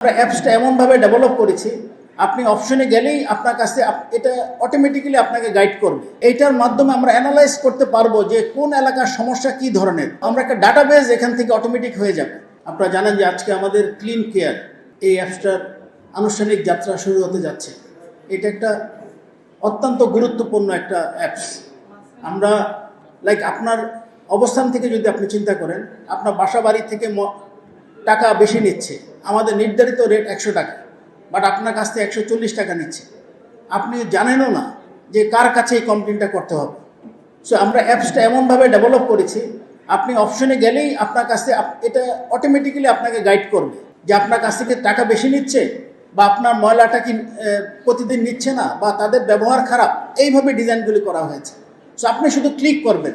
আমরা অ্যাপসটা এমনভাবে ডেভেলপ করেছি, আপনি অপশনে গেলেই আপনার কাছে এটা অটোমেটিক্যালি আপনাকে গাইড করবে। এইটার মাধ্যমে আমরা অ্যানালাইজ করতে পারবো যে কোন এলাকার সমস্যা কি ধরনের। আমরা একটা ডাটাবেজ এখান থেকে অটোমেটিক হয়ে যাবে। আপনারা জানেন যে আজকে আমাদের ক্লিন কেয়ার এই অ্যাপসটার আনুষ্ঠানিক যাত্রা শুরু হতে যাচ্ছে। এটা একটা অত্যন্ত গুরুত্বপূর্ণ একটা অ্যাপস। আমরা আপনার অবস্থান থেকে যদি আপনি চিন্তা করেন, আপনার বাসা বাড়ি থেকে টাকা বেশি নিচ্ছে, আমাদের নির্ধারিত রেট 100 টাকা, বাট আপনার কাছ থেকে 140 টাকা নিচ্ছে। আপনি জানেনও না যে কার কাছে এই কমপ্লেনটা করতে হবে। সো আমরা অ্যাপসটা এমনভাবে ডেভেলপ করেছি, আপনি অপশনে গেলেই আপনার কাছে এটা অটোমেটিক্যালি আপনাকে গাইড করবে যে আপনার কাছ থেকে টাকা বেশি নিচ্ছে, বা আপনার ময়লাটা কি প্রতিদিন নিচ্ছে না, বা তাদের ব্যবহার খারাপ। এইভাবে ডিজাইনগুলি করা হয়েছে। সো আপনি শুধু ক্লিক করবেন,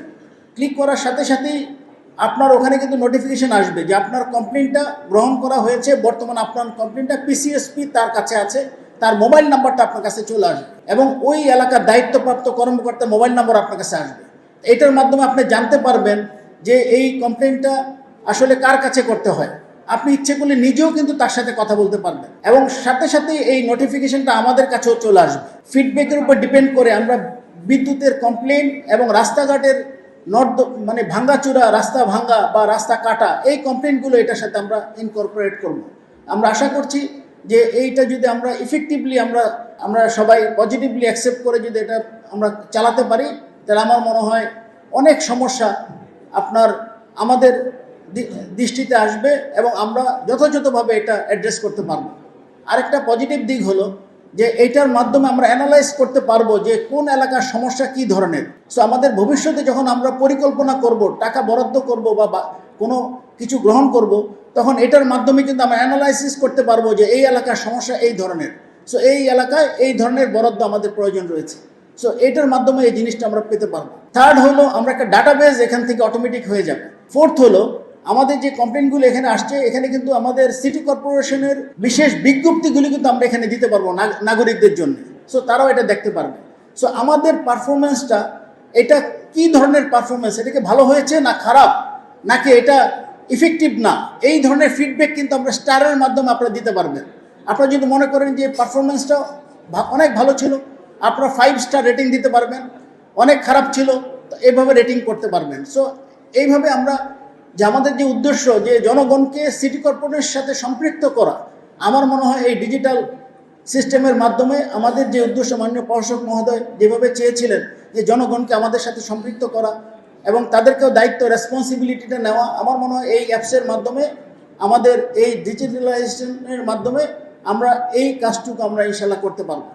ক্লিক করার সাথে সাথেই আপনার ওখানে কিন্তু নোটিফিকেশন আসবে যে আপনার কমপ্লেনটা গ্রহণ করা হয়েছে। বর্তমানে আপনার কমপ্লেনটা পিসিএসপি তার কাছে আছে, তার মোবাইল নাম্বারটা আপনার কাছে চলে আসবে এবং ওই এলাকার দায়িত্বপ্রাপ্ত কর্মকর্তার মোবাইল নাম্বার আপনার কাছে আসবে। এটার মাধ্যমে আপনি জানতে পারবেন যে এই কমপ্লেনটা আসলে কার কাছে করতে হয়। আপনি ইচ্ছে করলে নিজেও কিন্তু তার সাথে কথা বলতে পারবেন এবং সাথে সাথে এই নোটিফিকেশনটা আমাদের কাছেও চলে আসবে। ফিডব্যাকের উপর ডিপেন্ড করে আমরা বিদ্যুতের কমপ্লেন এবং রাস্তাঘাটের ভাঙ্গাচুরা, রাস্তা ভাঙ্গা বা রাস্তা কাটা, এই কমপ্লেনগুলো এটার সাথে আমরা ইনকর্পোরেট করব। আমরা আশা করছি যে এইটা যদি আমরা ইফেক্টিভলি আমরা সবাই পজিটিভলি অ্যাকসেপ্ট করে যদি এটা আমরা চালাতে পারি, তাহলে আমার মনে হয় অনেক সমস্যা আমাদের দৃষ্টিতে আসবে এবং আমরা যথাযথভাবে এটা অ্যাড্রেস করতে পারবো। আরেকটা পজিটিভ দিক হলো যে এইটার মাধ্যমে আমরা অ্যানালাইজ করতে পারবো যে কোন এলাকার সমস্যা কি ধরনের। সো আমাদের ভবিষ্যতে যখন আমরা পরিকল্পনা করব, টাকা বরাদ্দ করব বা কোনো কিছু গ্রহণ করব, তখন এটার মাধ্যমে কিন্তু আমরা অ্যানালাইসিস করতে পারবো যে এই এলাকার সমস্যা এই ধরনের। সো এই এলাকায় এই ধরনের বরাদ্দ আমাদের প্রয়োজন রয়েছে। সো এটার মাধ্যমে এই জিনিসটা আমরা পেতে পারবো। থার্ড হলো আমরা একটা ডাটাবেজ এখান থেকে অটোমেটিক হয়ে যাবে। ফোর্থ হলো আমাদের যে কমপ্লেনগুলো এখানে আসছে, এখানে কিন্তু আমাদের সিটি কর্পোরেশনের বিশেষ বিজ্ঞপ্তিগুলি কিন্তু আমরা এখানে দিতে পারবো নাগরিকদের জন্য। সো তারাও এটা দেখতে পারবে। সো আমাদের পারফরমেন্সটা এটা কি ধরনের পারফরমেন্স, এটাকে ভালো হয়েছে না খারাপ, নাকি এটা ইফেক্টিভ না, এই ধরনের ফিডব্যাক কিন্তু আমরা স্টারের মাধ্যমে আপনারা দিতে পারবেন। আপনারা যদি মনে করেন যে পারফরমেন্সটা অনেক ভালো ছিল, আপনারা 5 স্টার রেটিং দিতে পারবেন। অনেক খারাপ ছিল, এইভাবে রেটিং করতে পারবেন। সো এইভাবে আমরা যে আমাদের যে উদ্দেশ্য যে জনগণকে সিটি কর্পোরেশনের সাথে সম্পৃক্ত করা, আমার মনে হয় এই ডিজিটাল সিস্টেমের মাধ্যমে আমাদের যে উদ্দেশ্য মাননীয় প্রশাসক মহোদয় যেভাবে চেয়েছিলেন যে জনগণকে আমাদের সাথে সম্পৃক্ত করা এবং তাদেরকেও দায়িত্ব রেসপন্সিবিলিটিটা নেওয়া, আমার মনে হয় এই অ্যাপসের মাধ্যমে আমাদের এই ডিজিটালাইজেশনের মাধ্যমে আমরা এই কাজটুকু আমরা ইনশাল্লাহ করতে পারবো।